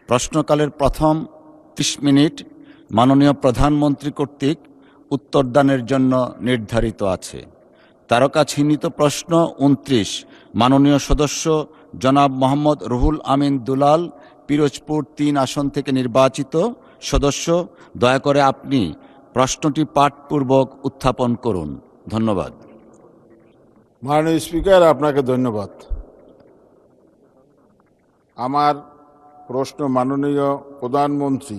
প্রশ্নকালের প্রথম 30 মিনিট মাননীয় প্রধানমন্ত্রী কর্তৃক উত্তরদানের জন্য নির্ধারিত আছে। তারকা চিহ্নিত প্রশ্ন 29 মাননীয় সদস্য জনাব মোহাম্মদ রুহুল আমিন দুলাল, পিরোজপুর 3 আসন থেকে নির্বাচিত সদস্য। দয়া করে আপনি প্রশ্নটি পাঠপূর্বক উত্থাপন করুন। ধন্যবাদ। মাননীয় স্পিকার, আপনাকে ধন্যবাদ। আমার প্রশ্ন, মাননীয় প্রধানমন্ত্রী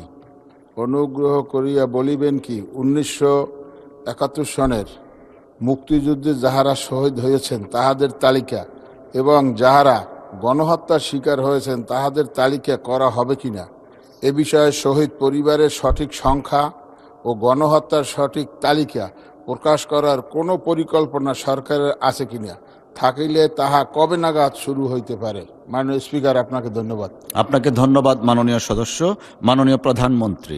অনুগ্রহ করিয়া বলিবেন কি 1971 সনের মুক্তিযুদ্ধে যাহারা শহীদ হয়েছেন তাহাদের তালিকা এবং যাহারা গণহত্যার শিকার হয়েছেন তাহাদের তালিকা করা হবে কিনা? এ বিষয়ে শহীদ পরিবারের সঠিক সংখ্যা ও গণহত্যার সঠিক তালিকা প্রকাশ করার কোনো পরিকল্পনা সরকারের আছে কিনা? থাকিলে তাহা কবে নাগাদ শুরু হইতে পারে? মাননীয় স্পিকার, আপনাকে ধন্যবাদ। আপনাকে ধন্যবাদ মাননীয় সদস্য। মাননীয় প্রধানমন্ত্রী।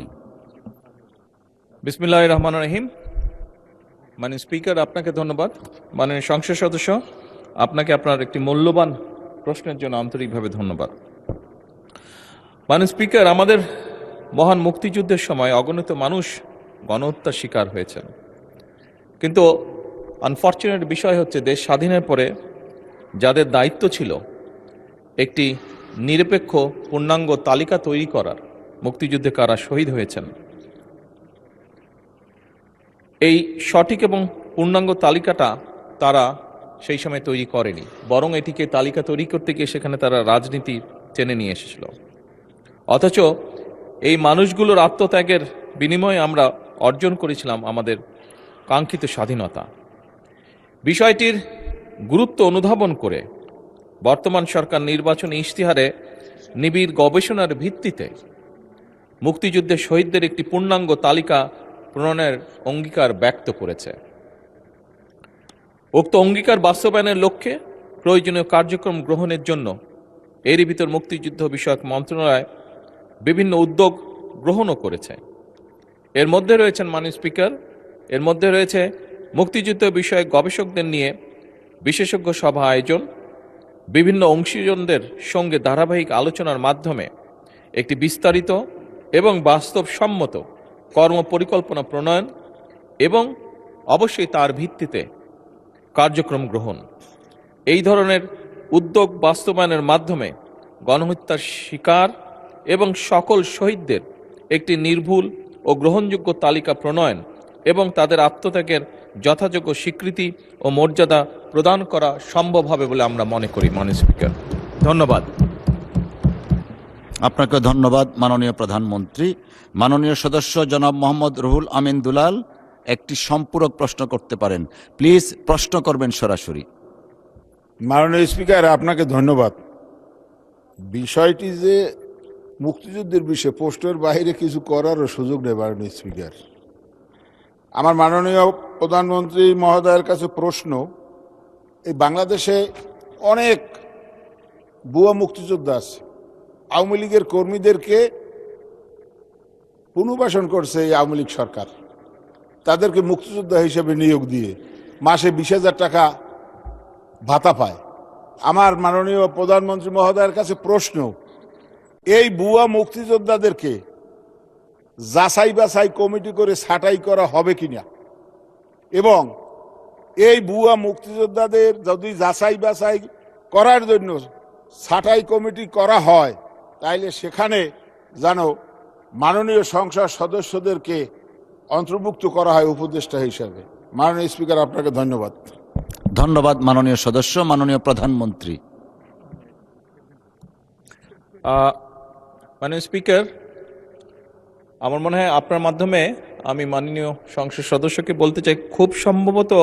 বিসমিল্লাহির রহমানির রহিম। মাননীয় স্পিকার, আপনাকে ধন্যবাদ। মাননীয় সংসদ সদস্য, আপনাকে আপনার একটি মূল্যবান প্রশ্নের জন্য আন্তরিকভাবে ধন্যবাদ। মাননীয় স্পিকার, আমাদের মহান মুক্তিযুদ্ধের সময় অগণিত মানুষ গণহত্যার শিকার হয়েছেন, কিন্তু আনফরচুনেট বিষয় হচ্ছে দেশ স্বাধীনের পরে যাদের দায়িত্ব ছিল একটি নিরপেক্ষ পূর্ণাঙ্গ তালিকা তৈরি করার, মুক্তিযুদ্ধে কারা শহীদ হয়েছেন, এই সঠিক এবং পূর্ণাঙ্গ তালিকাটা তারা সেই সময় তৈরি করেনি, বরং এটিকে তালিকা তৈরি করতে গিয়ে সেখানে তারা রাজনীতি টেনে নিয়ে এসেছিল। অথচ এই মানুষগুলোর আত্মত্যাগের বিনিময়ে আমরা অর্জন করেছিলাম আমাদের কাঙ্ক্ষিত স্বাধীনতা। বিষয়টির গুরুত্ব অনুধাবন করে বর্তমান সরকার নির্বাচনী ইশতেহারে নিবিড় গবেষণার ভিত্তিতে মুক্তিযুদ্ধের শহীদদের একটি পূর্ণাঙ্গ তালিকা প্রণয়নের অঙ্গীকার ব্যক্ত করেছে। উক্ত অঙ্গীকার বাস্তবায়নের লক্ষ্যে প্রয়োজনীয় কার্যক্রম গ্রহণের জন্য এরই ভিতর মুক্তিযুদ্ধ বিষয়ক মন্ত্রণালয় বিভিন্ন উদ্যোগ গ্রহণও করেছে। এর মধ্যে রয়েছেন মাননীয় স্পিকার, এর মধ্যে রয়েছে মুক্তিযুদ্ধ বিষয়ক গবেষকদের নিয়ে বিশেষজ্ঞ সভা আয়োজন, বিভিন্ন অংশীজনদের সঙ্গে ধারাবাহিক আলোচনার মাধ্যমে একটি বিস্তারিত এবং বাস্তবসম্মত কর্মপরিকল্পনা প্রণয়ন এবং অবশ্যই তার ভিত্তিতে কার্যক্রম গ্রহণ। এই ধরনের উদ্যোগ বাস্তবায়নের মাধ্যমে গণহত্যার শিকার এবং সকল শহীদদের একটি নির্ভুল ও গ্রহণযোগ্য তালিকা প্রণয়ন এবং তাদের আত্মত্যাগের যথাযোগ্য স্বীকৃতি ও মর্যাদা প্রদান করা সম্ভব হবে বলে আমরা মনে করি। মাননীয় স্পিকার, ধন্যবাদ। আপনাকে ধন্যবাদ মাননীয় প্রধানমন্ত্রী। মাননীয় সদস্য জনাব মোহাম্মদ রুহুল আমিন দুলাল একটি সম্পূরক প্রশ্ন করতে পারেন। প্লিজ প্রশ্ন করবেন সরাসরি। মাননীয় স্পিকার, আপনাকে ধন্যবাদ। বিষয়টি যে মুক্তিযুদ্ধের বিষয়ে পোস্টের বাইরে কিছু করারও সুযোগ নেই। মাননীয় স্পিকার, আমার মাননীয় প্রধানমন্ত্রী মহোদয়ের কাছে প্রশ্ন, এই বাংলাদেশে অনেক ভুয়া মুক্তিযোদ্ধা আছে। আওয়ামী লীগের কর্মীদেরকে পুনর্বাসন করছে এই আওয়ামী লীগ সরকার, তাদেরকে মুক্তিযোদ্ধা হিসেবে নিয়োগ দিয়ে মাসে 20,000 টাকা ভাতা পায়। আমার মাননীয় প্রধানমন্ত্রী মহোদয়ের কাছে প্রশ্ন, এই ভুয়া মুক্তিযোদ্ধাদেরকে যাচাই বাছাই কমিটি করে ছাঁটাই করা হবে কিনা, এবং এই ভুয়া মুক্তিযোদ্ধাদের যদি যাচাই বাছাই করার জন্য ছাঁটাই কমিটি করা হয় তাইলে সেখানে যেন মাননীয় সংসদ সদস্যদেরকে অন্তর্ভুক্ত করা হয় উপদেষ্টা হিসাবে। মাননীয় স্পিকার, আপনাকে ধন্যবাদ। ধন্যবাদ মাননীয় সদস্য। মাননীয় প্রধানমন্ত্রী। মাননীয় স্পিকার, আমার মনে হয় আপনার মাধ্যমে আমি মাননীয় সংসদ সদস্যকে বলতে চাই, খুব সম্ভবত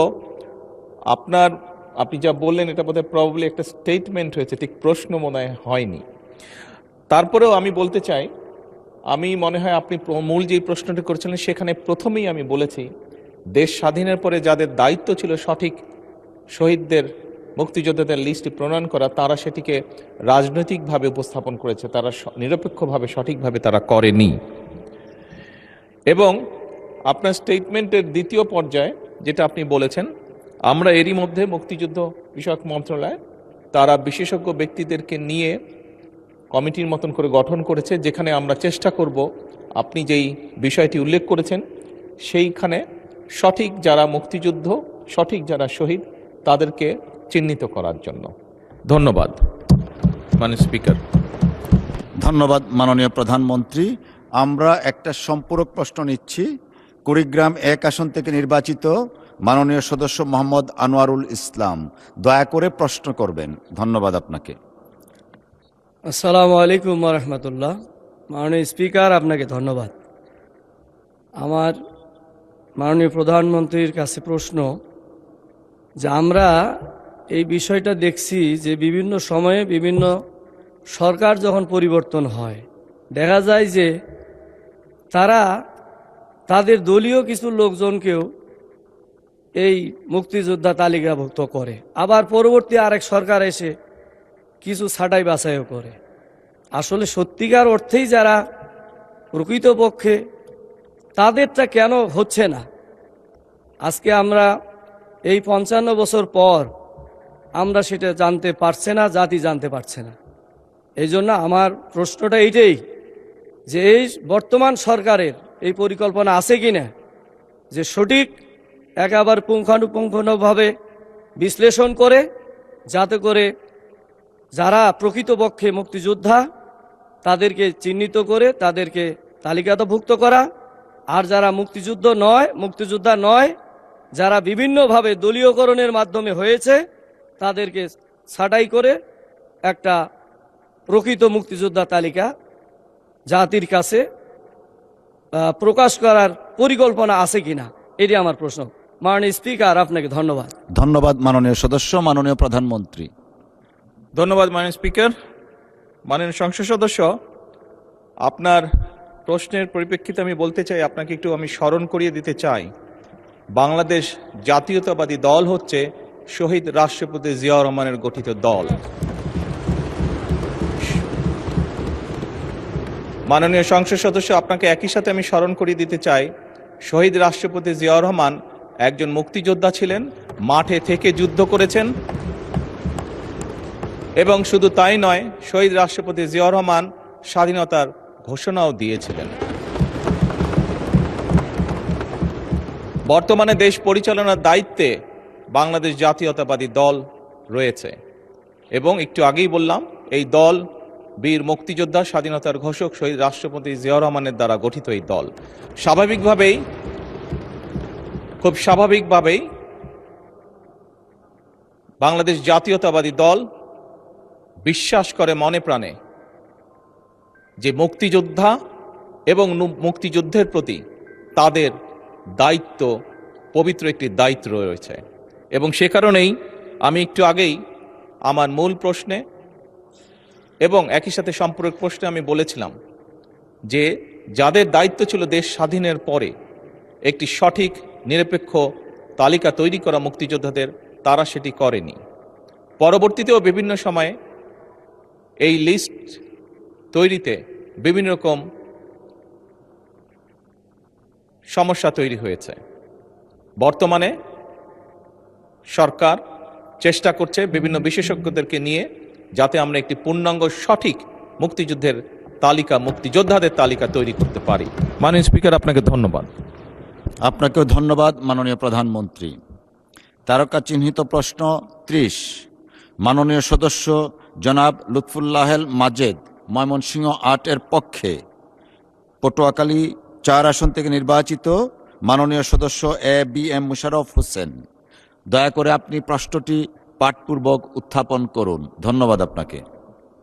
আপনি যা বললেন এটা বোধহয় প্রবাবলি একটা স্টেটমেন্ট হয়েছে, ঠিক প্রশ্ন মনে হয়নি। তারপরেও আমি বলতে চাই, আমি মনে হয় আপনি মূল যে প্রশ্নটি করেছিলেন সেখানে প্রথমেই আমি বলেছি দেশ স্বাধীনের পরে যাদের দায়িত্ব ছিল সঠিক শহীদদের, মুক্তিযোদ্ধাদের লিস্টটি প্রণয়ন করা, তারা সেটিকে রাজনৈতিকভাবে উপস্থাপন করেছে, তারা নিরপেক্ষভাবে সঠিকভাবে তারা করেনি। এবং আপনার স্টেটমেন্টের দ্বিতীয় পর্যায়ে যেটা আপনি বলেছেন, আমরা এরই মধ্যে মুক্তিযুদ্ধ বিষয়ক মন্ত্রণালয় তারা বিশেষজ্ঞ ব্যক্তিদেরকে নিয়ে কমিটির মতন করে গঠন করেছে, যেখানে আমরা চেষ্টা করব আপনি যেই বিষয়টি উল্লেখ করেছেন সেইখানে সঠিক যারা মুক্তিযুদ্ধ, সঠিক যারা শহীদ, তাদেরকে চিহ্নিত করার জন্য। ধন্যবাদ মাননীয় স্পিকার। ধন্যবাদ মাননীয় প্রধানমন্ত্রী। আমরা একটা সম্পূরক প্রশ্ন নিচ্ছি। কুড়িগ্রাম 1 আসন থেকে নির্বাচিত মাননীয় সদস্য মোহাম্মদ আনোয়ারুল ইসলাম, দয়া করে প্রশ্ন করবেন। ধন্যবাদ আপনাকে। আসসালামু আলাইকুম রহমতুল্লাহ। মাননীয় স্পিকার, আপনাকে ধন্যবাদ। আমার মাননীয় প্রধানমন্ত্রীর কাছে প্রশ্ন যে আমরা এই বিষয়টা দেখছি যে বিভিন্ন সময়ে বিভিন্ন সরকার যখন পরিবর্তন হয়, দেখা যায় যে তারা তাদের দলীয় কিছু লোকজনকেও এই মুক্তিযোদ্ধা তালিকাভুক্ত করে, আবার পরবর্তী আরেক সরকার এসে কিছু ছাঁটাই বাছাইও করে। আসলে সত্যিকার অর্থেই যারা প্রকৃতপক্ষে তাদেরটা কেন হচ্ছে না? আজকে আমরা এই 55 বছর পর আমরা সেটা জানতে পারছে না, জাতি জানতে পারছে না। এই জন্য আমার প্রশ্নটা এইটাই যে এই বর্তমান সরকারের এই পরিকল্পনা আছে কিনা যে সঠিক একেবারে পুঙ্খানুপুঙ্খভাবে বিশ্লেষণ করে, যাতে করে যারা প্রকৃতপক্ষে মুক্তিযোদ্ধা তাদেরকে চিহ্নিত করে তাদেরকে তালিকাভুক্ত করা, আর যারা মুক্তিযোদ্ধা নয়, যারা বিভিন্নভাবে দলীয়করণের মাধ্যমে হয়েছে তাদেরকে ছাঁটাই করে একটা প্রকৃত মুক্তিযোদ্ধা তালিকা জাতির কাছে প্রকাশ করার পরিকল্পনা আছে কিনা, এটি আমার প্রশ্ন। মাননীয় স্পিকার, আপনাকে ধন্যবাদ। ধন্যবাদ মাননীয় সদস্য। মাননীয় প্রধানমন্ত্রী। ধন্যবাদ মাননীয় স্পিকার। মাননীয় সংসদ সদস্য, আপনার প্রশ্নের পরিপ্রেক্ষিতে আমি বলতে চাই, আপনাকে একটু আমি স্মরণ করিয়ে দিতে চাই, বাংলাদেশ জাতীয়তাবাদী দল হচ্ছে শহীদ রাষ্ট্রপতি জিয়াউর রহমানের গঠিত দল। মাননীয় সংসদ সদস্য, আপনাকে একই সাথে আমি স্মরণ করিয়ে দিতে চাই, শহীদ রাষ্ট্রপতি জিয়াউর রহমান একজন মুক্তিযোদ্ধা ছিলেন, মাঠে থেকে যুদ্ধ করেছেন, এবং শুধু তাই নয়, শহীদ রাষ্ট্রপতি জিয়াউর রহমান স্বাধীনতার ঘোষণাও দিয়েছিলেন। বর্তমানে দেশ পরিচালনার দায়িত্বে বাংলাদেশ জাতীয়তাবাদী দল রয়েছে, এবং একটু আগেই বললাম এই দল বীর মুক্তিযোদ্ধা, স্বাধীনতার ঘোষক শহীদ রাষ্ট্রপতি জিয়াউর রহমানের দ্বারা গঠিত এই দল খুব স্বাভাবিকভাবেই বাংলাদেশ জাতীয়তাবাদী দল বিশ্বাস করে মনে প্রাণে যে মুক্তিযোদ্ধা এবং মুক্তিযুদ্ধের প্রতি তাদের দায়িত্ব, পবিত্র একটি দায়িত্ব রয়েছে। এবং সে কারণেই আমি একটু আগেই আমার মূল প্রশ্নে এবং একই সাথে সম্পূরক প্রশ্নে আমি বলেছিলাম যে যাদের দায়িত্ব ছিল দেশ স্বাধীনের পরে একটি সঠিক নিরপেক্ষ তালিকা তৈরি করা মুক্তিযোদ্ধাদের, তারা সেটি করেনি। পরবর্তীতেও বিভিন্ন সময়ে এই লিস্ট তৈরিতে বিভিন্ন রকম সমস্যা তৈরি হয়েছে। বর্তমানে সরকার চেষ্টা করছে বিভিন্ন বিশেষজ্ঞদেরকে নিয়ে যাতে আমরা একটি পূর্ণাঙ্গ সঠিক মুক্তিযুদ্ধের তালিকা, মুক্তিযোদ্ধাদের তালিকা তৈরি করতে পারি। মাননীয় স্পিকার, আপনাকে ধন্যবাদ। আপনাকেও ধন্যবাদ মাননীয় প্রধানমন্ত্রী। তারকা চিহ্নিত প্রশ্ন 30, মাননীয় সদস্য জনাব লুৎফুল্লাহেল মাজেদ, ময়মনসিংহ 8 এর পক্ষে, পটুয়াখালী 4 আসন থেকে নির্বাচিত মাননীয় সদস্য ABM মুশাররফ হোসেন, দয়া করে আপনি প্রশ্নটি পাঠপূর্বক উত্থাপন করুন। ধন্যবাদ আপনাকে।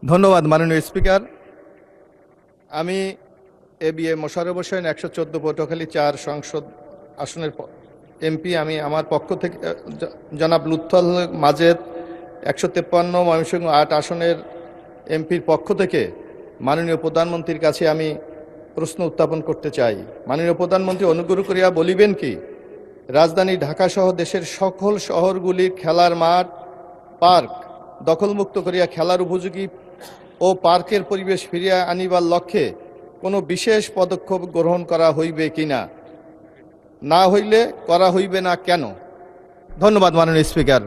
ধন্যবাদ মাননীয় স্পিকার। আমি ABM মোশাররফ হোসেন, 114 পটুয়াখালী 4 সংসদ আসনের এমপি। আমি আমার পক্ষ থেকে জনাব লুৎফুল মাজেদ, 153 ময়মনসিংহ 8 আসনের এমপির পক্ষ থেকে মাননীয় প্রধানমন্ত্রীর কাছে আমি প্রশ্ন উত্থাপন করতে চাই। মাননীয় প্রধানমন্ত্রী, অনুগ্রহ করিয়া বলিবেন কি রাজধানী ঢাকা সহ দেশের সকল শহরগুলির খেলার মাঠ, পার্ক দখলমুক্ত করিয়া খেলার উপযোগী ও পার্কের পরিবেশ ফিরিয়া আনিবার লক্ষ্যে কোনো বিশেষ পদক্ষেপ গ্রহণ করা হইবে কিনা, না হইলে করা হইবে না কেন? ধন্যবাদ মাননীয় স্পিকার।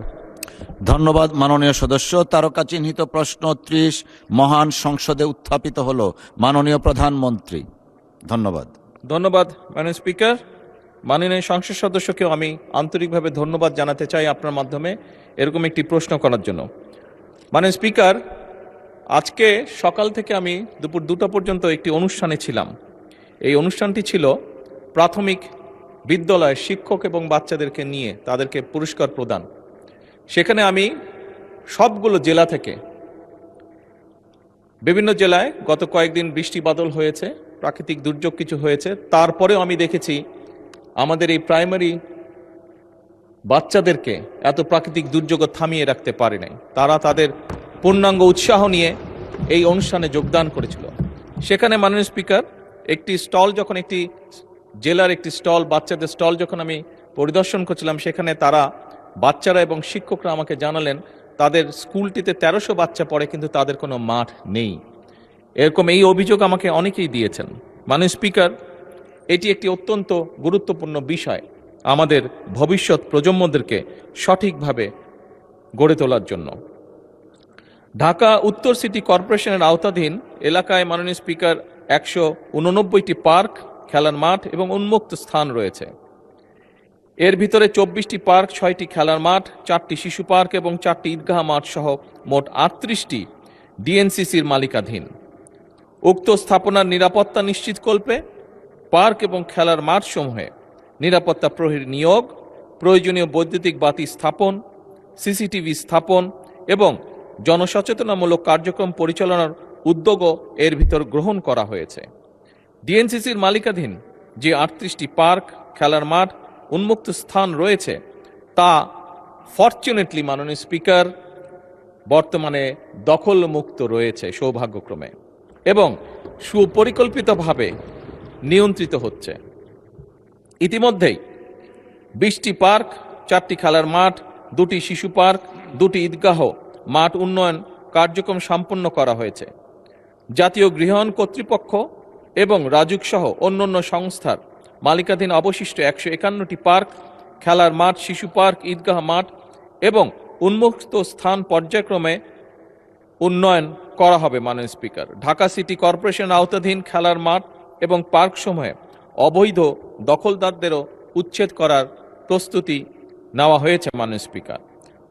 ধন্যবাদ মাননীয় সদস্য। তারকা চিহ্নিত প্রশ্ন 30 মহান সংসদে উত্থাপিত হলো মাননীয় প্রধানমন্ত্রী। ধন্যবাদ। ধন্যবাদ মাননীয় স্পিকার। মাননীয় সংসদ সদস্যকেও আমি আন্তরিকভাবে ধন্যবাদ জানাতে চাই আপনার মাধ্যমে এরকম একটি প্রশ্ন করার জন্য। মাননীয় স্পিকার, আজকে সকাল থেকে আমি দুপুর 2টা পর্যন্ত একটি অনুষ্ঠানে ছিলাম। এই অনুষ্ঠানটি ছিল প্রাথমিক বিদ্যালয়ের শিক্ষক এবং বাচ্চাদেরকে নিয়ে তাদেরকে পুরস্কার প্রদান। সেখানে আমি সবগুলো জেলা থেকে, বিভিন্ন জেলায় গত কয়েকদিন বৃষ্টি বাদল হয়েছে, প্রাকৃতিক দুর্যোগ কিছু হয়েছে, তারপরেও আমি দেখেছি আমাদের এই প্রাইমারি বাচ্চাদেরকে এত প্রাকৃতিক দুর্যোগ থামিয়ে রাখতে পারে নাই। তারা তাদের পূর্ণাঙ্গ উৎসাহ নিয়ে এই অনুষ্ঠানে যোগদান করেছিল। সেখানে মাননীয় স্পিকার, একটি স্টল যখন, একটি জেলার একটি স্টল, বাচ্চাদের স্টল যখন আমি পরিদর্শন করছিলাম, সেখানে তারা বাচ্চারা এবং শিক্ষকরা আমাকে জানালেন তাদের স্কুলটিতে 1300 বাচ্চা পড়ে, কিন্তু তাদের কোনো মাঠ নেই। এরকম এই অভিযোগ আমাকে অনেকেই দিয়েছেন। মাননীয় স্পিকার, এটি একটি অত্যন্ত গুরুত্বপূর্ণ বিষয় আমাদের ভবিষ্যৎ প্রজন্মদেরকে সঠিকভাবে গড়ে তোলার জন্য। ঢাকা উত্তর সিটি কর্পোরেশনের আওতাধীন এলাকায় মাননীয় স্পিকার 189টি পার্ক, খেলার মাঠ এবং উন্মুক্ত স্থান রয়েছে। এর ভিতরে 24টি পার্ক, 6টি খেলার মাঠ, 4টি শিশু পার্ক এবং 4টি ঈদগাহ মাঠ সহ মোট 38টি ডিএনসিসির মালিকাধীন। উক্ত স্থাপনার নিরাপত্তা নিশ্চিতকল্পে পার্ক এবং খেলার মাঠ সমূহে নিরাপত্তা প্রহরী নিয়োগ, প্রয়োজনীয় বৈদ্যুতিক বাতি স্থাপন, সিসিটিভি স্থাপন এবং জনসচেতনামূলক কার্যক্রম পরিচালনার উদ্যোগও এর ভিতর গ্রহণ করা হয়েছে। ডিএনসিসির মালিকাধীন যে 38টি পার্ক, খেলার মাঠ, উন্মুক্ত স্থান রয়েছে, তা ফরচুনেটলি মাননীয় স্পিকার বর্তমানে দখলমুক্ত রয়েছে সৌভাগ্যক্রমে, এবং সুপরিকল্পিতভাবে নিয়ন্ত্রিত হচ্ছে। ইতিমধ্যেই 20টি পার্ক, 4টি খেলার মাঠ, 2টি শিশু পার্ক, 2টি ঈদগাহ মাঠ উন্নয়ন কার্যক্রম সম্পন্ন করা হয়েছে। জাতীয় গৃহায়ণ কর্তৃপক্ষ এবং রাজুক সহ অন্যান্য সংস্থার মালিকাধীন অবশিষ্ট 151টি পার্ক, খেলার মাঠ, শিশু পার্ক, ঈদগাহ মাঠ এবং উন্মুক্ত স্থান পর্যায়ক্রমে উন্নয়ন করা হবে। মাননীয় স্পিকার, ঢাকা সিটি কর্পোরেশন আওতাধীন খেলার মাঠ এবং পার্কসমূহে অবৈধ দখলদারদেরও উচ্ছেদ করার প্রস্তুতি নেওয়া হয়েছে। মাননীয় স্পিকার,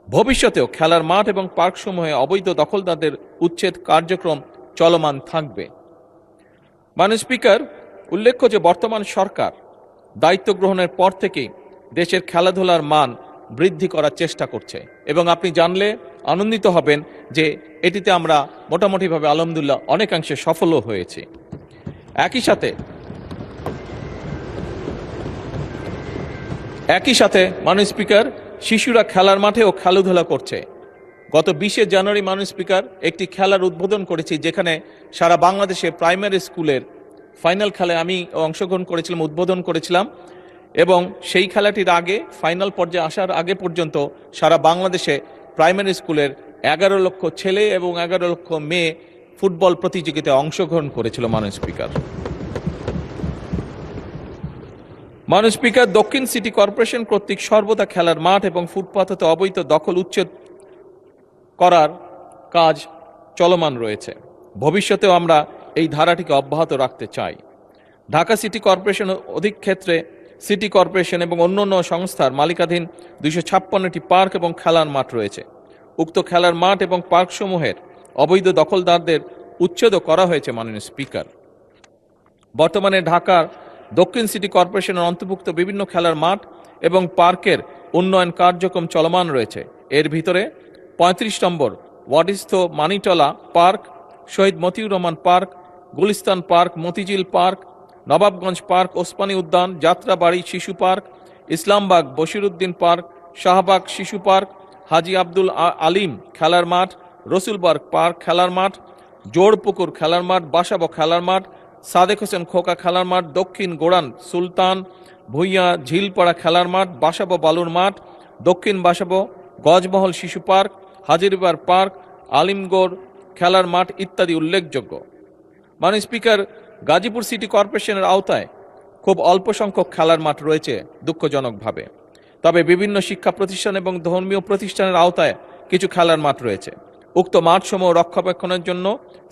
ভবিষ্যতেও খেলার মাঠ এবং পার্কসমূহে অবৈধ দখলদারদের উচ্ছেদ কার্যক্রম চলমান থাকবে। মাননীয় স্পিকার, উল্লেখ্য যে বর্তমান সরকার দায়িত্ব গ্রহণের পর থেকেই দেশের খেলাধুলার মান বৃদ্ধি করার চেষ্টা করছে, এবং আপনি জানলে আনন্দিত হবেন যে এটিতে আমরা মোটামুটিভাবে আলহামদুলিল্লাহ অনেকাংশে সফলও হয়েছি। একই সাথে মাননীয় স্পিকার, শিশুরা খেলার মাঠেও খেলাধুলা করছে। গত 20শে জানুয়ারি মাননীয় স্পিকার একটি খেলার উদ্বোধন করেছি, যেখানে সারা বাংলাদেশে প্রাইমারি স্কুলের ফাইনাল খেলায় আমি অংশগ্রহণ করেছিলাম, উদ্বোধন করেছিলাম, এবং সেই খেলাটির আগে ফাইনাল পর্যায়ে আসার আগে পর্যন্ত সারা বাংলাদেশে প্রাইমারি স্কুলের 11 লক্ষ ছেলে এবং 11 লক্ষ মেয়ে ফুটবল প্রতিযোগিতায় অংশগ্রহণ করেছিল। মাননীয় স্পিকার, মাননীয় স্পিকার, দক্ষিণ সিটি কর্পোরেশন কর্তৃক সর্বদা খেলার মাঠ এবং ফুটপাত হতে অবৈধ দখল উচ্ছেদ করার কাজ চলমান রয়েছে। ভবিষ্যতেও আমরা এই ধারাটিকে অব্যাহত রাখতে চাই। ঢাকা সিটি কর্পোরেশন অধিক ক্ষেত্রে সিটি কর্পোরেশন এবং অন্যান্য সংস্থার মালিকাধীন 256টি পার্ক এবং খেলার মাঠ রয়েছে। উক্ত খেলার মাঠ এবং পার্কসমূহের অবৈধ দখলদারদের উচ্ছেদও করা হয়েছে। মাননীয় স্পিকার, বর্তমানে ঢাকার দক্ষিণ সিটি কর্পোরেশনের অন্তর্ভুক্ত বিভিন্ন খেলার মাঠ এবং পার্কের উন্নয়ন কার্যক্রম চলমান রয়েছে। এর ভিতরে 35 নম্বর ওয়ার্ডস্থ Manitola park, Shahid Motiur Rahman park, Gulistan park, Motijheel park, Nawabganj park, Osmani Udyan, Jatrabari Shishu park, Islambagh Bashiruddin park, Shahbag Shishu park, হাজী আব্দুল আলিম খেলার মাঠ, রসুলবাগ পার্ক খেলার মাঠ, জোড়পুকুর খেলার মাঠ, বাসাবো খেলার মাঠ, সাদেক হোসেন খোকা খেলার মাঠ, দক্ষিণ গোড়ান সুলতান ভুইয়া ঝিলপাড়া খেলার মাঠ, বাসাবো বালুর মাঠ, দক্ষিণ বাসাবো গজমহল শিশু পার্ক, হাজিরবার পার্ক, আলিমগড় খেলার মাঠ ইত্যাদি উল্লেখযোগ্য। মাননীয় স্পিকার, গাজীপুর সিটি কর্পোরেশনের আওতায় খুব অল্প সংখ্যক খেলার মাঠ রয়েছে দুঃখজনকভাবে। তবে বিভিন্ন শিক্ষা প্রতিষ্ঠান এবং ধর্মীয় প্রতিষ্ঠানের আওতায় কিছু খেলার মাঠ রয়েছে। উক্ত মাঠসমূহ রক্ষণাবেক্ষণের জন্য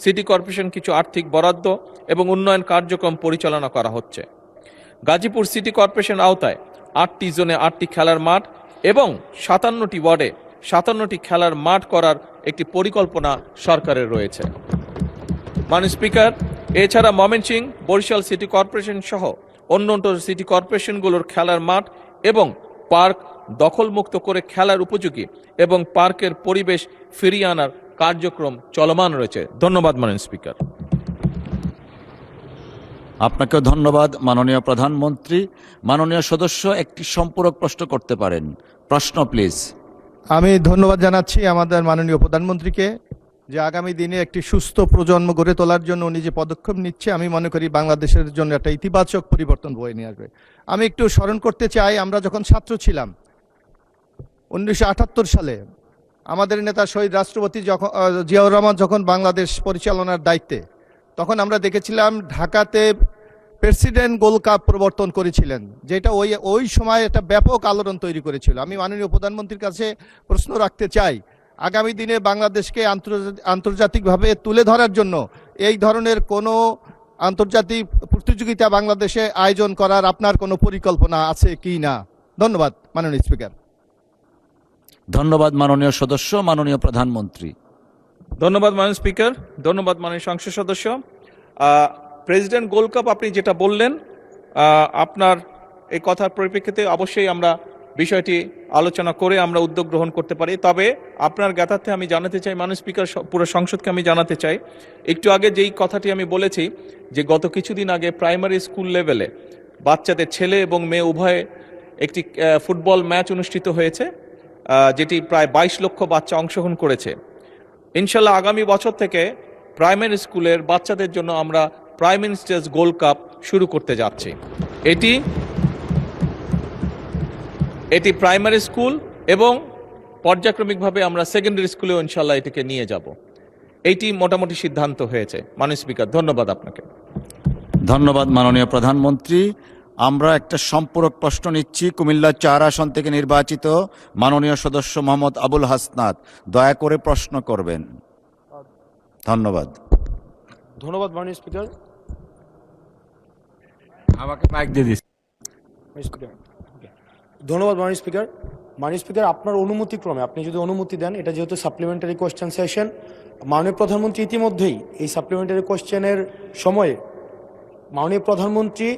সিটি কর্পোরেশন কিছু আর্থিক বরাদ্দ এবং উন্নয়ন কার্যক্রম পরিচালনা করা হচ্ছে। গাজীপুর সিটি কর্পোরেশন আওতায় 8টি জোনে 8টি খেলার মাঠ এবং 57টি ওয়ার্ডে 57টি খেলার মাঠ করার একটি পরিকল্পনা সরকারের রয়েছে। মাননীয় স্পিকার, এছাড়া ময়মনসিংহ, বরিশাল সিটি কর্পোরেশন সহ অন্যান্য সিটি কর্পোরেশনগুলোর খেলার মাঠ এবং পার্ক দখলমুক্ত করে খেলার উপযোগী এবং পার্কের পরিবেশ ফিরিয়ে আনার কার্যক্রম চলমান রয়েছে। ধন্যবাদ মাননীয় স্পিকার। আপনাকে ধন্যবাদ মাননীয় প্রধানমন্ত্রী। মাননীয় সদস্য একটি সম্পূরক প্রশ্ন করতে পারেন। প্রশ্ন প্লিজ। আমি ধন্যবাদ জানাচ্ছি আমাদের মাননীয় প্রধানমন্ত্রীকে যে আগামী দিনে একটি সুস্থ প্রজন্ম গড়ে তোলার জন্য উনি যে পদক্ষেপ নিচ্ছে, আমি মনে করি বাংলাদেশের জন্য একটা ইতিবাচক পরিবর্তন বয়ে নিয়ে আসবে। আমি একটু স্মরণ করতে চাই, আমরা যখন ছাত্র ছিলাম 1978 সালে আমাদের নেতা শহীদ রাষ্ট্রপতি জিয়াউর রহমান যখন বাংলাদেশ পরিচালনার দায়িত্বে, তখন আমরা দেখেছিলাম ঢাকাতে প্রেসিডেন্ট গোল্ড কাপ প্রবর্তন করেছিলেন, যেটা ওই সময় একটা ব্যাপক আলোড়ন তৈরি করেছিল। আমি মাননীয় প্রধানমন্ত্রীর কাছে প্রশ্ন রাখতে চাই, আগামী দিনে বাংলাদেশকে আন্তর্জাতিকভাবে তুলে ধরার জন্য এই ধরনের কোনো আন্তর্জাতিক প্রতিযোগিতা বাংলাদেশে আয়োজন করার আপনার কোনো পরিকল্পনা আছে কি না? ধন্যবাদ মাননীয় স্পিকার। ধন্যবাদ মাননীয় সদস্য। মাননীয় প্রধানমন্ত্রী। ধন্যবাদ মাননীয় স্পিকার। ধন্যবাদ মাননীয় সংসদ সদস্য। প্রেসিডেন্ট গোল্ড কাপ আপনি যেটা বললেন, আপনার এই কথার পরিপ্রেক্ষিতে অবশ্যই আমরা বিষয়টি আলোচনা করে আমরা উদ্যোগ গ্রহণ করতে পারি। তবে আপনার জ্ঞাতার্থে আমি জানাতে চাই, মাননীয় স্পিকার, পুরো সংসদকে আমি জানাতে চাই, একটু আগে যেই কথাটি আমি বলেছি যে গত কিছুদিন আগে প্রাইমারি স্কুল লেভেলে বাচ্চাদের ছেলে এবং মেয়ে উভয়ে একটি ফুটবল ম্যাচ অনুষ্ঠিত হয়েছে, যেটি প্রায় 22 লক্ষ বাচ্চা অংশগ্রহণ করেছে। ইনশাল্লাহ আগামী বছর থেকে প্রাইমারি স্কুলের বাচ্চাদের জন্য আমরা প্রাইম মিনিস্টার্স গোল্ড কাপ শুরু করতে যাচ্ছি। এটি প্রাইমারি স্কুল এবং পর্যায়ক্রমিকভাবে আমরা সেকেন্ডারি স্কুলেও ইনশাল্লাহ এটিকে নিয়ে যাব। এইটি মোটামুটি সিদ্ধান্ত হয়েছে। মাননীয় স্পিকার, ধন্যবাদ আপনাকে। ধন্যবাদ মাননীয় প্রধানমন্ত্রী। আমরা একটা সম্পূরক প্রশ্ন নিচ্ছি। কুমিল্লা 4 আসন থেকে নির্বাচিত মাননীয় সদস্য মোহাম্মদ আবুল হাসনাত, দয়া করে প্রশ্ন করবেন। ধন্যবাদ। ধন্যবাদ মাননীয় স্পিকার। আমাকে মাইক দিয়ে দিস। ধন্যবাদ মাননীয় স্পিকার। মাননীয় স্পিকার, আপনার অনুমতিক্রমে আপনি যদি অনুমতি দেন, এটা যেহেতু সাপ্লিমেন্টারি কোয়েশ্চেন সেশন, মাননীয় প্রধানমন্ত্রী ইতিমধ্যেই এই সাপ্লিমেন্টারি কোয়েশ্চেনের সময়ে মাননীয় প্রধানমন্ত্রী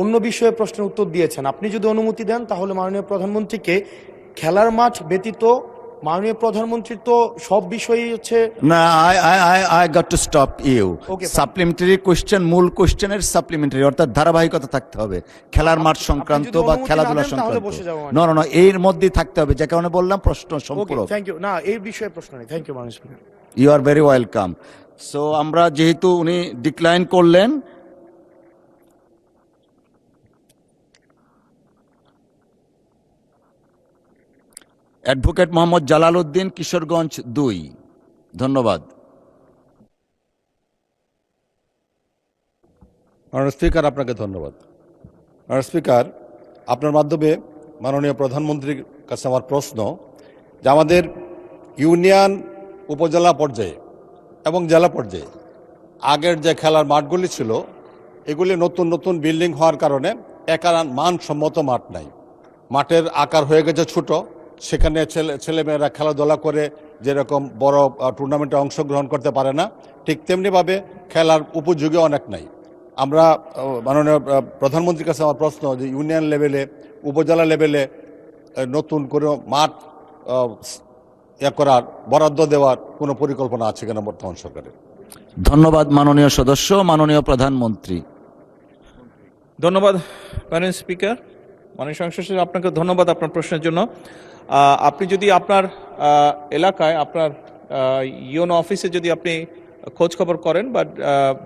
অন্য বিষয়ে প্রশ্নের উত্তর দিয়েছেন। আপনি যদি অনুমতি দেন তাহলে মাননীয় প্রধানমন্ত্রীকে খেলার মাঠ ব্যতীত মাননীয় প্রধানমন্ত্রীর তো সব বিষয়ই হচ্ছে না, I got to stop you. Okay, supplementary question মূল কোশ্চেনের সাপ্লিমেন্টারি, অর্থাৎ ধারাবাহিকতা থাকতে হবে খেলার মাঠ সংক্রান্ত যদি বা অনুমতি খেলাধুলা না দেন তাহলে সংক্রান্ত। বসে যাবো না না, এর মধ্যেই থাকতে হবে, যে কারণে বললাম প্রশ্ন ওকে, সম্পূরক। Thank you. না, এই বিষয়ে প্রশ্ন নেই। থ্যাংক ইউ মাননীয় speaker. You are very welcome. So আমরা যেহেতু উনি ডিক্লাইন করলেন, অ্যাডভোকেট মোহাম্মদ জালাল উদ্দিন, কিশোরগঞ্জ 2। ধন্যবাদ। মাননীয় স্পিকার, আপনাকে ধন্যবাদ। মাননীয় স্পিকার, আপনার মাধ্যমে মাননীয় প্রধানমন্ত্রীর কাছে আমার প্রশ্ন যে আমাদের ইউনিয়ন, উপজেলা পর্যায়ে এবং জেলা পর্যায়ে আগের যে খেলার মাঠগুলি ছিল, এগুলি নতুন নতুন বিল্ডিং হওয়ার কারণে একার মানসম্মত মাঠ নাই। মাঠের আকার হয়ে গেছে ছোট, সেখানে ছেলেমেয়েরা খেলাধুলা করে যেরকম বড় টুর্নামেন্টে অংশগ্রহণ করতে পারে না, ঠিক তেমনিভাবে খেলার উপযোগী অনেক নাই। আমরা মাননীয় প্রধানমন্ত্রীর কাছে আমার প্রশ্ন যে ইউনিয়ন লেভেলে, উপজেলা লেভেলে নতুন কোনো মাঠ করার, বরাদ্দ দেওয়ার কোনো পরিকল্পনা আছে কিনা বর্তমান সরকারের? ধন্যবাদ মাননীয় সদস্য। মাননীয় প্রধানমন্ত্রী। ধন্যবাদ মাননীয় স্পিকার। মাননীয় সংসদ সদস্য, আপনাকে ধন্যবাদ আপনার প্রশ্নের জন্য। আপনি যদি আপনার এলাকায়, আপনার ইউনো অফিসে যদি আপনি খোঁজ খবর করেন বা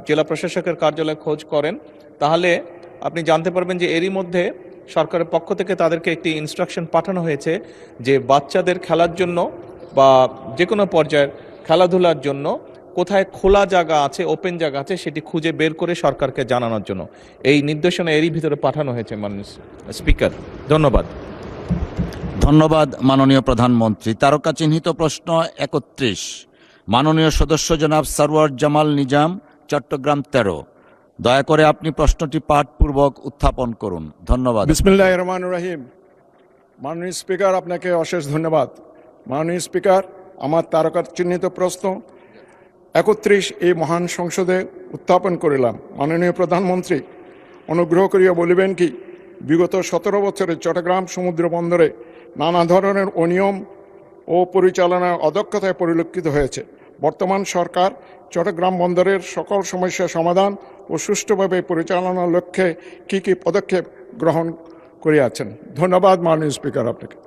জেলা প্রশাসকের কার্যালয়ে খোঁজ করেন, তাহলে আপনি জানতে পারবেন যে এরই মধ্যে সরকারের পক্ষ থেকে তাদেরকে একটি ইনস্ট্রাকশন পাঠানো হয়েছে যে বাচ্চাদের খেলার জন্য বা যে কোনো পর্যায়ের খেলাধুলার জন্য কোথায় খোলা জায়গা আছে, ওপেন জায়গা আছে, সেটি খুঁজে বের করে সরকারকে জানানোর জন্য এই নির্দেশনা এরই ভিতরে পাঠানো হয়েছে মাননীয় স্পিকার। ধন্যবাদ। ধন্যবাদ মাননীয় প্রধানমন্ত্রী। তারকা চিহ্নিত প্রশ্ন ৩১, মাননীয় সদস্য জনাব সরওয়ার জামাল নিজাম, চট্টগ্রাম ১৩। দয়া করে আপনি প্রশ্নটি পাঠপূর্বক উত্থাপন করুন। ধন্যবাদ। বিসমিল্লাহির রহমানির রহিম। মাননীয় স্পিকার, আপনাকে অশেষ ধন্যবাদ। মাননীয় স্পিকার, আমার তারকা চিহ্নিত প্রশ্ন ৩১ এই মহান সংসদে উত্থাপন করিলাম। মাননীয় প্রধানমন্ত্রী, অনুগ্রহ করিয়া বলিবেন কি, বিগত ১৭ বছরে চট্টগ্রাম সমুদ্র বন্দরে নানা ধরনের অনিয়ম ও পরিচালনার অদক্ষতায় পরিলক্ষিত হয়েছে। বর্তমান সরকার চট্টগ্রাম বন্দরের সকল সমস্যা সমাধান ও সুষ্ঠুভাবে পরিচালনার লক্ষ্যে কী কী পদক্ষেপ গ্রহণ করিয়াছেন? ধন্যবাদ মাননীয় স্পিকার আপনাকে।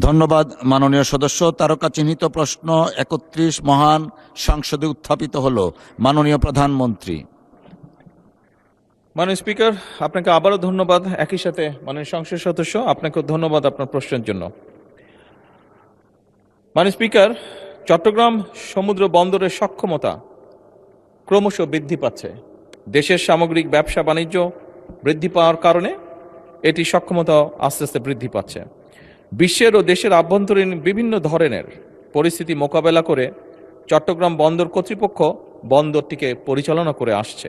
ধন্যবাদ মাননীয় সদস্য। তারকা চিহ্নিত প্রশ্ন ৩১ মহান সংসদে উত্থাপিত হল। মাননীয় প্রধানমন্ত্রী। মাননীয় স্পিকার, আপনাকে আবারও ধন্যবাদ। একই সাথে মাননীয় সংসদ সদস্য, আপনাকেও ধন্যবাদ আপনার প্রশ্নের জন্য। মাননীয় স্পিকার, চট্টগ্রাম সমুদ্র বন্দরের সক্ষমতা ক্রমশ বৃদ্ধি পাচ্ছে। দেশের সামগ্রিক ব্যবসা বাণিজ্য বৃদ্ধি পাওয়ার কারণে এটি সক্ষমতা আস্তে আস্তে বৃদ্ধি পাচ্ছে। বিশ্বের ও দেশের আভ্যন্তরীণ বিভিন্ন ধরনের পরিস্থিতি মোকাবেলা করে চট্টগ্রাম বন্দর কর্তৃপক্ষ বন্দরটিকে পরিচালনা করে আসছে।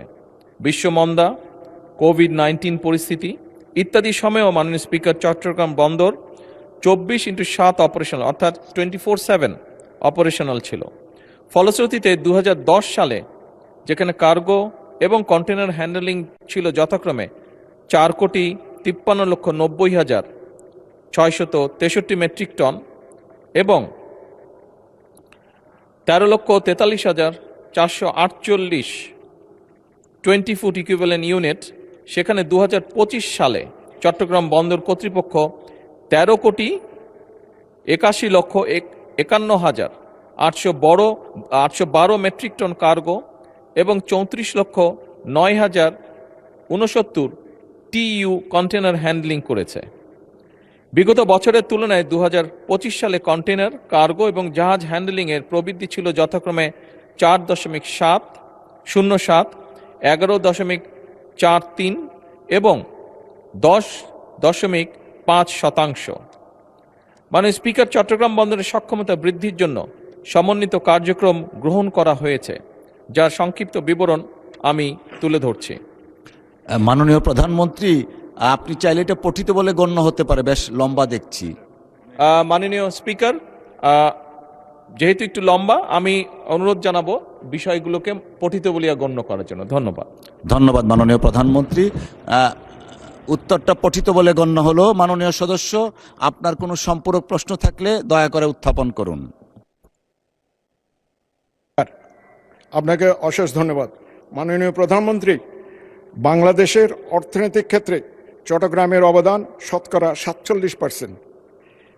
বিশ্বমন্দা, কোভিড-19 পরিস্থিতি ইত্যাদি সময়েও মাননীয় স্পিকার চট্টগ্রাম বন্দর 24/7 অপারেশনাল, অর্থাৎ 24/7 অপারেশনাল ছিল। ফলশ্রুতিতে 2010 সালে যেখানে কার্গো এবং কন্টেনার হ্যান্ডেলিং ছিল যথাক্রমে 4,90,90,663 মেট্রিক টন এবং 13,43,448 20 ফুট ইকুইভ্যালেন্ট ইউনিট, সেখানে 2025 সালে চট্টগ্রাম বন্দর কর্তৃপক্ষ 13,81,51,812 মেট্রিক টন কার্গো এবং 34,09,069 TEU কন্টেনার হ্যান্ডলিং করেছে। বিগত বছরের তুলনায় 2025 সালে কন্টেনার, কার্গো এবং জাহাজ হ্যান্ডলিংয়ের প্রবৃদ্ধি ছিল যথাক্রমে 4.07, 11.43 এবং 10.5%। মাননীয় স্পিকার, চট্টগ্রাম বন্দরের সক্ষমতা বৃদ্ধির জন্য সমন্বিত কার্যক্রম গ্রহণ করা হয়েছে, যার সংক্ষিপ্ত বিবরণ আমি তুলে ধরছি। মাননীয় প্রধানমন্ত্রী, আপনি চাইলে এটা পঠিত বলে গণ্য হতে পারে, বেশ লম্বা দেখছি। মাননীয় স্পিকার, যেহেতু একটু লম্বা, আমি অনুরোধ জানাবো বিষয়গুলোকে পঠিত বলিয়া গণ্য করার জন্য। ধন্যবাদ। ধন্যবাদ মাননীয় প্রধানমন্ত্রী। উত্তরটা পঠিত বলে গণ্য হলো। মাননীয় সদস্য, আপনার কোনো সম্পূরক প্রশ্ন থাকলে দয়া করে উত্থাপন করুন। আপনাকে অশেষ ধন্যবাদ। মাননীয় প্রধানমন্ত্রী, বাংলাদেশের অর্থনৈতিক ক্ষেত্রে চট্টগ্রামের অবদান শতকরা 47%।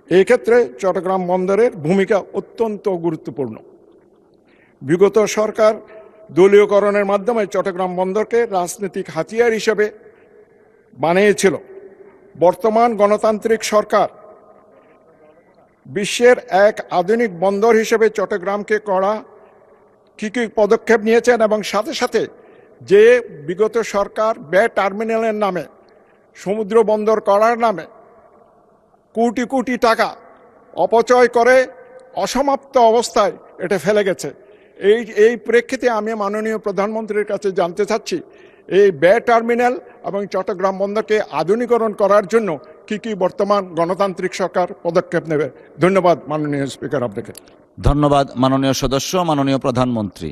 এই ক্ষেত্রে চট্টগ্রাম বন্দরের ভূমিকা অত্যন্ত গুরুত্বপূর্ণ। বিগত সরকার দলীয়করণের মাধ্যমে চট্টগ্রাম বন্দরকে রাজনৈতিক হাতিয়ার হিসেবে বানিয়েছিল। বর্তমান গণতান্ত্রিক সরকার বিশ্বের এক আধুনিক বন্দর হিসেবে চট্টগ্রামকে করা কী কী পদক্ষেপ নিয়েছেন এবং সাথে সাথে যে বিগত সরকার বে টার্মিনালের নামে, সমুদ্র বন্দর করার নামে কোটি কোটি টাকা অপচয় করে অসমাপ্ত অবস্থায় এটা ফেলে গেছে, এই প্রেক্ষিতে আমি মাননীয় প্রধানমন্ত্রীর কাছে জানতে চাচ্ছি, এই বে টার্মিনাল এবং চট্টগ্রাম বন্দরকে আধুনিকরণ করার জন্য কি কি বর্তমান গণতান্ত্রিক সরকার পদক্ষেপ নেবে? ধন্যবাদ মাননীয় স্পিকার আপনাকে। ধন্যবাদ মাননীয় সদস্য। মাননীয় প্রধানমন্ত্রী।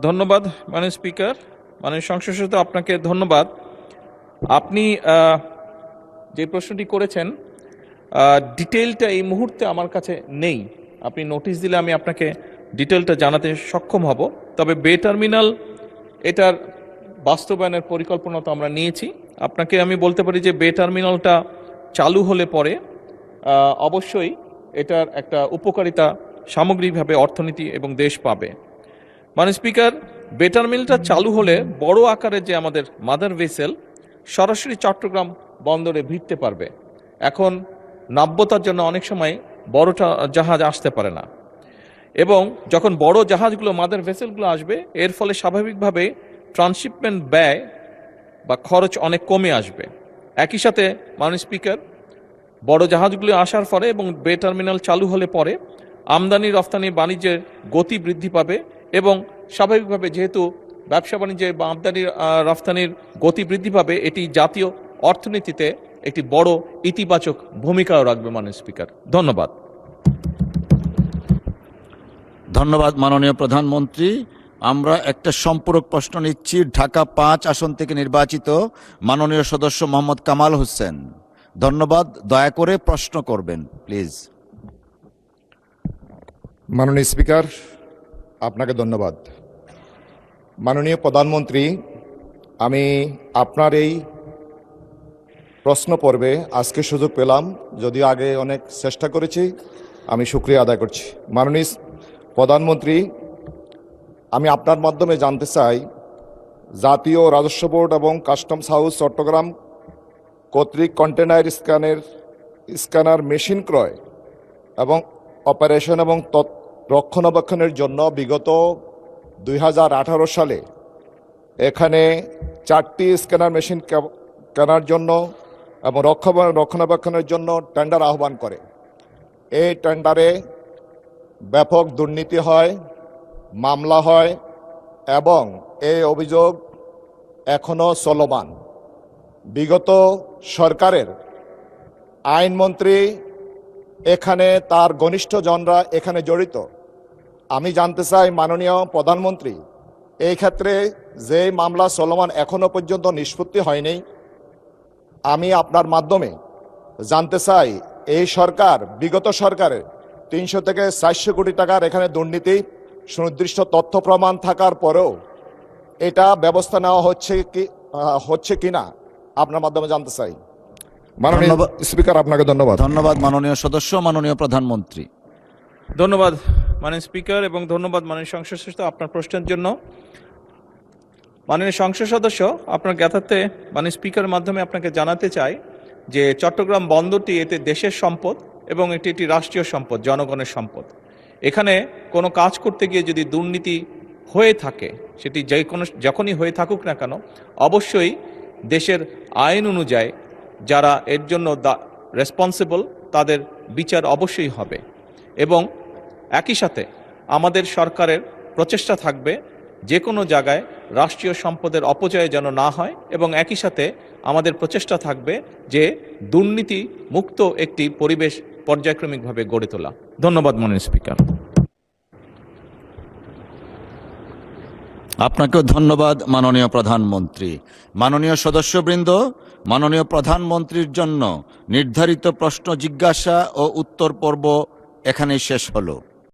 ধন্যবাদ মাননীয় স্পিকার। মাননীয় সংসদ সদস্য, আপনাকে ধন্যবাদ। আপনি যে প্রশ্নটি করেছেন, ডিটেলটা এই মুহূর্তে আমার কাছে নেই। আপনি নোটিশ দিলে আমি আপনাকে ডিটেলটা জানাতে সক্ষম হব। তবে বে টার্মিনাল, এটার বাস্তবায়নের পরিকল্পনা তো আমরা নিয়েছি। আপনাকে আমি বলতে পারি যে বে টার্মিনালটা চালু হলে পরে অবশ্যই এটার একটা উপকারিতা সামগ্রিকভাবে অর্থনীতি এবং দেশ পাবে। মাননীয় স্পিকার, বে টার্মিনালটা চালু হলে বড় আকারের যে আমাদের মাদার ভেসেল সরাসরি চট্টগ্রাম বন্দরে ভিড়তে পারবে। এখন নাব্যতার জন্য অনেক সময় বড় জাহাজ আসতে পারে না, এবং যখন বড় জাহাজগুলো, মাদার ভেসেলগুলো আসবে, এর ফলে স্বাভাবিকভাবে ট্রান্সশিপমেন্ট ব্যয় বা খরচ অনেক কমে আসবে। একই সাথে মাননীয় স্পিকার, বড় জাহাজগুলো আসার পরে এবং বে টার্মিনাল চালু হলে পরে আমদানি রফতানি বাণিজ্যের গতি বৃদ্ধি পাবে এবং স্বাভাবিকভাবে যেহেতু ব্যবসা বাণিজ্যে বা আমদানি রফতানির গতি বৃদ্ধি পাবে, এটি জাতীয় অর্থনীতিতে একটি বড় ইতিবাচক ভূমিকাও রাখবে মাননীয় স্পিকার। ধন্যবাদ। ধন্যবাদ মাননীয় প্রধানমন্ত্রী। আমরা একটা সম্পূরক প্রশ্ন নিচ্ছি। ঢাকা 5 আসন থেকে নির্বাচিত মাননীয় সদস্য মোহাম্মদ কামাল হোসেন। ধন্যবাদ। দয়া করে প্রশ্ন করবেন প্লিজ। মাননীয় স্পিকার, আপনাকে ধন্যবাদ। মাননীয় প্রধানমন্ত্রী, আমি আপনার এই প্রশ্ন পর্বে আজকে সুযোগ পেলাম, যদিও আগে অনেক চেষ্টা করেছি, আমি শুকরিয়া আদায় করছি। মাননীয় প্রধানমন্ত্রী, আমি আপনার মাধ্যমে জানতে চাই, জাতীয় রাজস্ব বোর্ড এবং কাস্টমস হাউস চট্টগ্রাম কর্তৃক কন্টেনার স্ক্যানার মেশিন ক্রয় এবং অপারেশন এবং রক্ষণাবেক্ষণের জন্য বিগত 2018 সালে এখানে 4টি স্ক্যানার মেশিন কেনার জন্য এবং রক্ষণাবেক্ষণের জন্য টেন্ডার আহ্বান করে। এই টেন্ডারে ব্যাপক দুর্নীতি হয়, মামলা হয় এবং এই অভিযোগ এখনো চলমান। বিগত সরকারের আইনমন্ত্রী এখানে তার ঘনিষ্ঠজনরা এখানে জড়িত। আমি জানতে চাই মাননীয় প্রধানমন্ত্রী, এই ক্ষেত্রে যে মামলা চলমান এখনো পর্যন্ত নিষ্পত্তি হয়নি, আমি আপনার মাধ্যমে জানতে চাই এই সরকার, বিগত সরকারের 300 থেকে 400 কোটি টাকার এখানে দুর্নীতি সুনির্দিষ্ট তথ্য প্রমাণ থাকার পরেও এটা ব্যবস্থা নেওয়া হচ্ছে কিনা আপনার মাধ্যমে জানতে চাই। মাননীয় স্পিকার, আপনাকে ধন্যবাদ। ধন্যবাদ মাননীয় সদস্য। মাননীয় প্রধানমন্ত্রী। ধন্যবাদ মাননীয় স্পিকার এবং ধন্যবাদ মাননীয় সংসদ সদস্য আপনার প্রশ্নের জন্য। মাননীয় সংসদ সদস্য, আপনার জ্ঞাতার্থে মাননীয় স্পিকারের মাধ্যমে আপনাকে জানাতে চাই যে চট্টগ্রাম বন্দরটি এতে দেশের সম্পদ এবং এটি একটি রাষ্ট্রীয় সম্পদ, জনগণের সম্পদ। এখানে কোনো কাজ করতে গিয়ে যদি দুর্নীতি হয়ে থাকে, সেটি যখনই হয়ে থাকুক না কেন, অবশ্যই দেশের আইন অনুযায়ী যারা এর জন্য রেসপন্সিবল তাদের বিচার অবশ্যই হবে। এবং একই সাথে আমাদের সরকারের প্রচেষ্টা থাকবে যে কোনো জায়গায় রাষ্ট্রীয় সম্পদের অপচয় যেন না হয় এবং একই সাথে আমাদের প্রচেষ্টা থাকবে যে দুর্নীতি মুক্ত একটি পরিবেশ পর্যায়ক্রমিকভাবে গড়ে তোলা। ধন্যবাদ মাননীয় স্পিকার। আপনাকেও ধন্যবাদ মাননীয় প্রধানমন্ত্রী। মাননীয় সদস্যবৃন্দ, মাননীয় প্রধানমন্ত্রীর জন্য নির্ধারিত প্রশ্ন জিজ্ঞাসা ও উত্তর পর্ব এখানেই শেষ হলো।